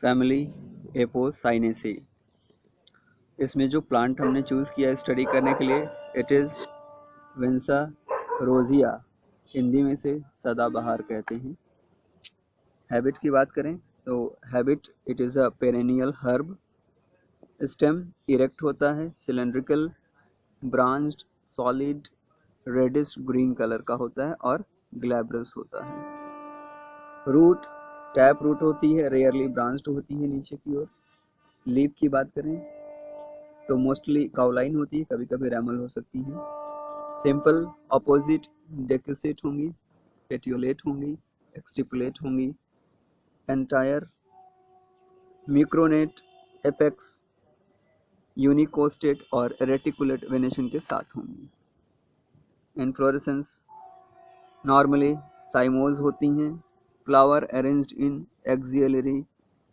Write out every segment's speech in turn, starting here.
Family Apocynaceae. इसमें जो plant हमने चूज़ किया है स्टडी करने के लिए, इट इज़ विंसा रोजिया, हिंदी में से सदाबहार कहते हैं। हैबिट की बात करें तो habit it is a perennial herb. Stem erect होता है, cylindrical, branched, solid, reddish green colour का होता है और ग्लैब्रस होता है। रूट टैप रूट होती है, रेयरली ब्रांच्ड होती है नीचे की ओर। लीफ की बात करें तो मोस्टली काउलाइन होती है, कभी कभी रैमल हो सकती है। सिंपल अपोजिट डेक्यूसेट होंगी, पेट्यूलेट होंगी, एक्सटिपुलेट होंगी, एंटायर, म्यूक्रोनेट, एपेक्स, यूनिकोस्टेट और रेटिकुलेट वेनेशन के साथ होंगी। इनफ्लोरेसेंस नॉर्मली साइमोज होती हैं। Flower arranged in axillary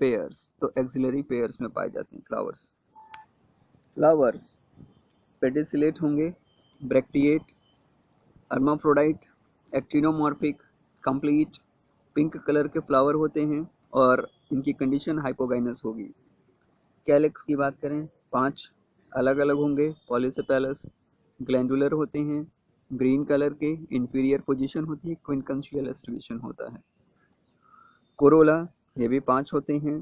pairs, तो एक्सिलरी पेयर्स में पाए जाते हैं फ्लावर्स पेडिसिलेट होंगे, bracteate, hermaphrodite, actinomorphic, complete, pink colour के फ्लावर होते हैं और इनकी कंडीशन हाइपोगाइनस होगी। कैलिक्स की बात करें 5 अलग अलग होंगे, पॉलीसेपेलस, ग्लैंडुलर होते हैं, ग्रीन कलर के, इंफीरियर पोजीशन होती है, क्विंकंशियल एस्टिवेशन होता है। कोरोला ये भी 5 होते हैं।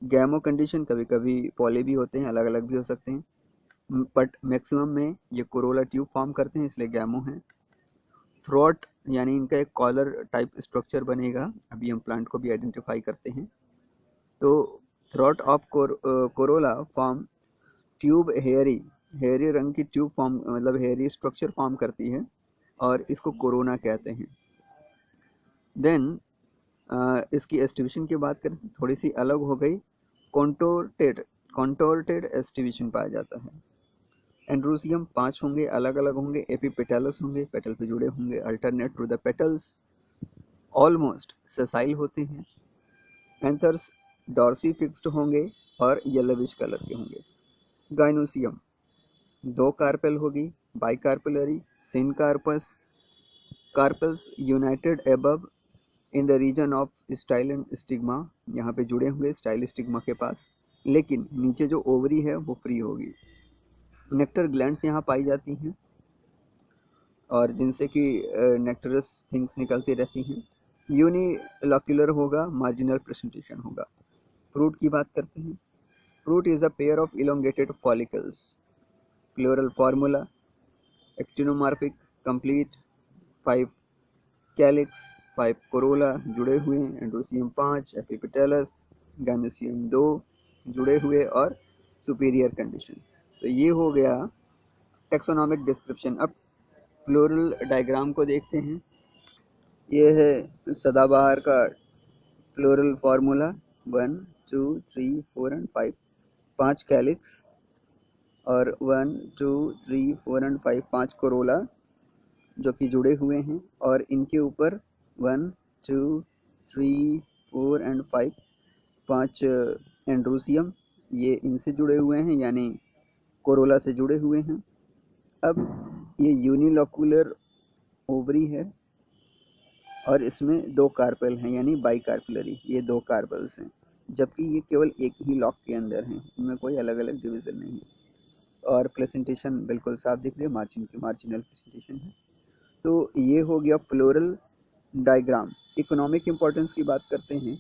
गैमो कंडीशन कभी कभी पॉली भी होते हैं, अलग अलग भी हो सकते हैं, बट मैक्सिमम में ये कोरोला ट्यूब फॉर्म करते हैं इसलिए गैमो हैं। थ्रोट यानी इनका एक कॉलर टाइप स्ट्रक्चर बनेगा, अभी हम प्लांट को भी आइडेंटिफाई करते हैं। तो throat of Corolla form tube hairy रंग की ट्यूब फॉर्म, मतलब हेयरी स्ट्रक्चर फॉर्म करती है और इसको कोरोना कहते हैं। देन इसकी एस्टिवेशन की बात करें तो थोड़ी सी अलग हो गई, कॉन्टोर्टेड एस्टिवेशन पाया जाता है। एंड्रोसियम 5 होंगे, अलग अलग होंगे, एपीपेटलस होंगे, पेटल पे जुड़े होंगे, alternate to the petals, almost sessile होते हैं। एंथर्स डॉर्सी फिक्स्ड होंगे और येलोविश कलर के होंगे। गाइनोसियम 2 कार्पेल होगी, bicarpellary, syncarpous, carpels united above in the region of style and stigma, यहाँ पे जुड़े होंगे स्टाइल स्टिग्मा के पास, लेकिन नीचे जो ओवरी है वो फ्री होगी। नेक्टर ग्लैंड्स यहाँ पाई जाती हैं और जिनसे कि नेक्टरस थिंग्स निकलती रहती हैं। यूनिलॉक्यूलर होगा, मार्जिनल प्रेजेंटेशन होगा। फ्रूट की बात करते हैं। Fruit is a pair of elongated follicles, floral formula, actinomorphic, complete, 5 calyx, 5 corolla जुड़े हुए हैं, एंड्रोसियम 5, एपिपेटलस, गाइनोसियम 2 जुड़े हुए और सुपीरियर कंडीशन। तो ये हो गया टेक्सोनॉमिक डिस्क्रिप्शन। अब फ्लोरल डायग्राम को देखते हैं। ये है सदाबहार का फ्लोरल फार्मूला, 1 2 3 4 एंड 5, 5 कैलिक्स और 1 2 3 4 एंड 5, 5 कोरोला जो कि जुड़े हुए हैं और इनके ऊपर 1 2 3 4 एंड 5, 5 एंड्रोसियम, ये इनसे जुड़े हुए हैं यानी कोरोला से जुड़े हुए हैं। अब ये यूनिलॉक्यूलर ओवरी है और इसमें 2 कार्पेल हैं यानी बाइकार्पेलरी, ये 2 कार्पेल्स हैं, जबकि ये केवल एक ही लॉक के अंदर हैं, इनमें कोई अलग अलग डिवीज़न नहीं है। और प्रेजेंटेशन बिल्कुल साफ दिख रही है, मार्जिनल प्रेजेंटेशन है। तो ये हो गया फ्लोरल डायग्राम। इकोनॉमिक इम्पोर्टेंस की बात करते हैं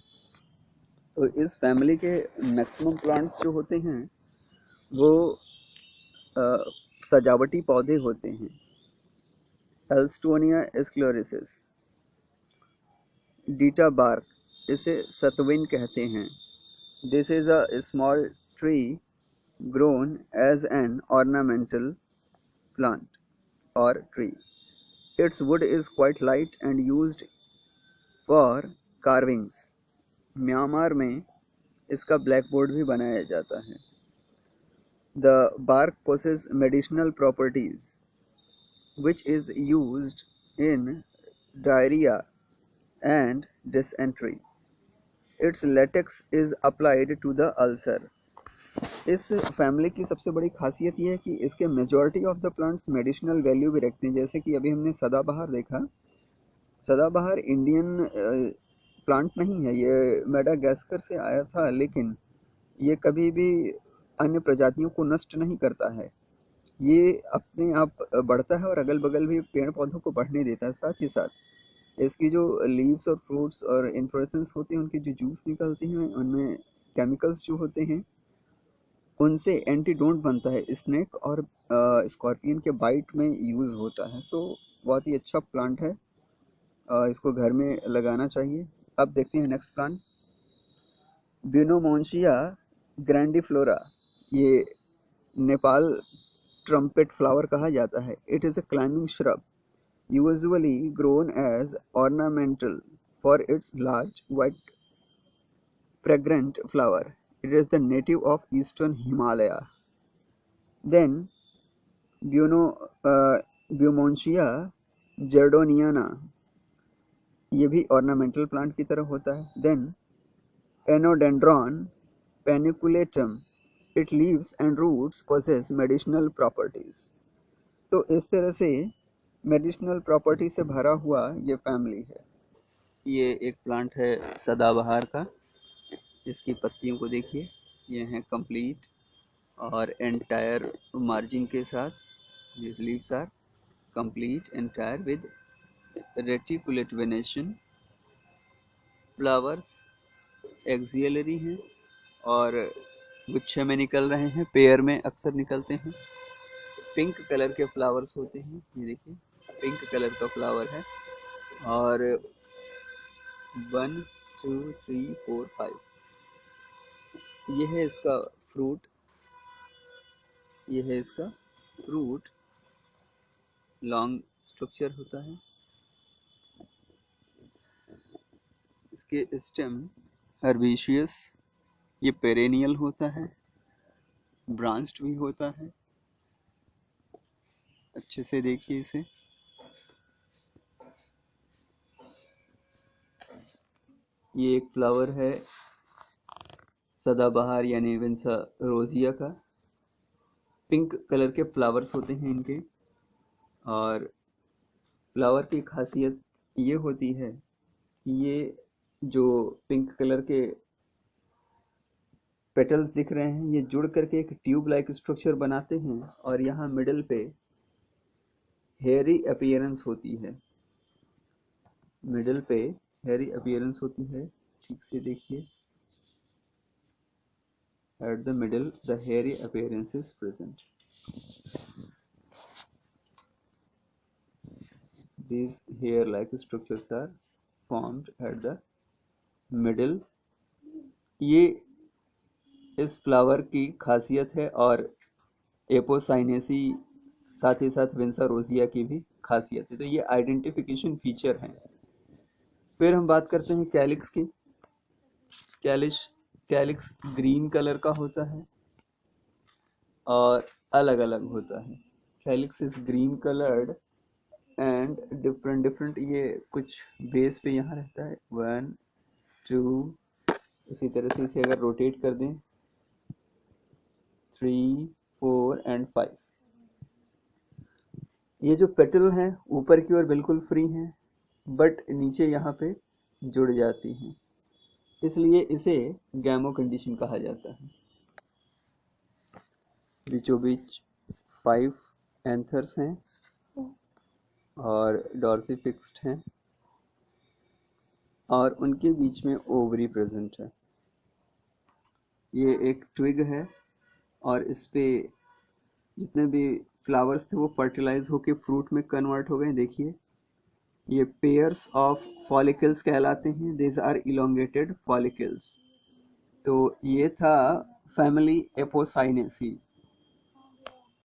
तो इस फैमिली के मैक्सिमम प्लांट्स जो होते हैं वो सजावटी पौधे होते हैं। एल्स्टोनिया एस्क्लेरोसिस, डीटा बार्क, इसे सतविन कहते हैं। This is a small tree grown as an ornamental plant और tree. Its wood is quite light and used for carvings. Myanmar में इसका ब्लैक बोर्ड भी बनाया जाता है। The bark possess medicinal properties which is used in diarrhea and dysentery. Its latex is applied to the ulcer. इस family की सबसे बड़ी खासियत यह है कि इसके majority of the plants medicinal value भी रखते हैं। जैसे कि अभी हमने सदाबहार देखा, सदाबहार इंडियन प्लांट नहीं है, ये मेडागास्कर से आया था, लेकिन ये कभी भी अन्य प्रजातियों को नष्ट नहीं करता है। ये अपने आप बढ़ता है और अगल बगल भी पेड़ पौधों को बढ़ने देता है। साथ ही साथ इसकी जो लीव्स और फ्रूट्स और इन्फ्लोरेसेंस होते हैं, उनके जो जूस निकलते हैं, उनमें केमिकल्स जो होते हैं, उनसे एंटीडोट बनता है, स्नेक और स्कॉर्पियन के बाइट में यूज़ होता है। सो बहुत ही अच्छा प्लांट है, इसको घर में लगाना चाहिए। अब देखते हैं नेक्स्ट प्लांट, ब्यूनोमोन्शिया ग्रैंडिफ्लोरा। ये नेपाल ट्रम्पेट फ्लावर कहा जाता है। It is a climbing shrub usually grown as ornamental for its large white fragrant flower. It is the native of eastern Himalaya. Then Beaumontia jordaniana, ये भी ornamental plant की तरह होता है। Then Enodendron paniculatum, its leaves and roots possess medicinal properties. तो इस तरह से मेडिसिनल प्रॉपर्टी से भरा हुआ ये फैमिली है। ये एक प्लांट है सदाबहार का। इसकी पत्तियों को देखिए, ये हैं कंप्लीट और एंटायर मार्जिन के साथ। These leaves are complete entire with reticulate venation. Flowers axillary हैं और गुच्छे में निकल रहे हैं, पेयर में अक्सर निकलते हैं। पिंक कलर के फ्लावर्स होते हैं, ये देखिए पिंक कलर का फ्लावर है। और 1 2 3 4 5, ये है इसका फ्रूट। ये है इसका फ्रूट, लॉन्ग स्ट्रक्चर होता है। इसके स्टेम हर्बेशियस, ये पेरेनियल होता है, ब्रांच्ड भी होता है। अच्छे से देखिए इसे। ये एक फ्लावर है सदाबहार यानी विंसा रोजिया का। पिंक कलर के फ्लावर्स होते हैं इनके। और फ्लावर की खासियत ये होती है कि ये जो पिंक कलर के पेटल्स दिख रहे हैं, ये जुड़ करके एक ट्यूब लाइक स्ट्रक्चर बनाते हैं और यहाँ मिडल पे हेयरी अपीयरेंस होती है। मिडल पे हेयरी अपीयरेंस होती है, ठीक से देखिए। At the middle, the hairy appearance is present. These hair-like structures are formed at the middle. ये इस फ्लावर की खासियत है और एपोसाइनेसी साथ ही साथ विंसा रोजिया की भी खासियत है। तो ये आइडेंटिफिकेशन फीचर हैं। फिर हम बात करते हैं कैलिक्स की। कैलिक्स ग्रीन कलर का होता है और अलग अलग होता है। Calyx is green coloured and different, ये कुछ बेस पे यहाँ रहता है। 1 2, इसी तरह से इसे अगर रोटेट कर दें 3 4 एंड 5। ये जो पेटल हैं ऊपर की ओर बिल्कुल फ्री हैं, बट नीचे यहाँ पे जुड़ जाती हैं, इसलिए इसे गैमो कंडीशन कहा जाता है। बीचों बीच 5 एंथर्स हैं और डॉर्सी फिक्स्ड हैं और उनके बीच में ओवरी प्रेजेंट है। ये एक ट्विग है और इस पे जितने भी फ्लावर्स थे वो फर्टिलाइज होके फ्रूट में कन्वर्ट हो गए। देखिए ये पेयर्स ऑफ फॉलिकल्स कहलाते हैं। This are elongated follicles. तो ये था फैमिली एपोसाइनेसी।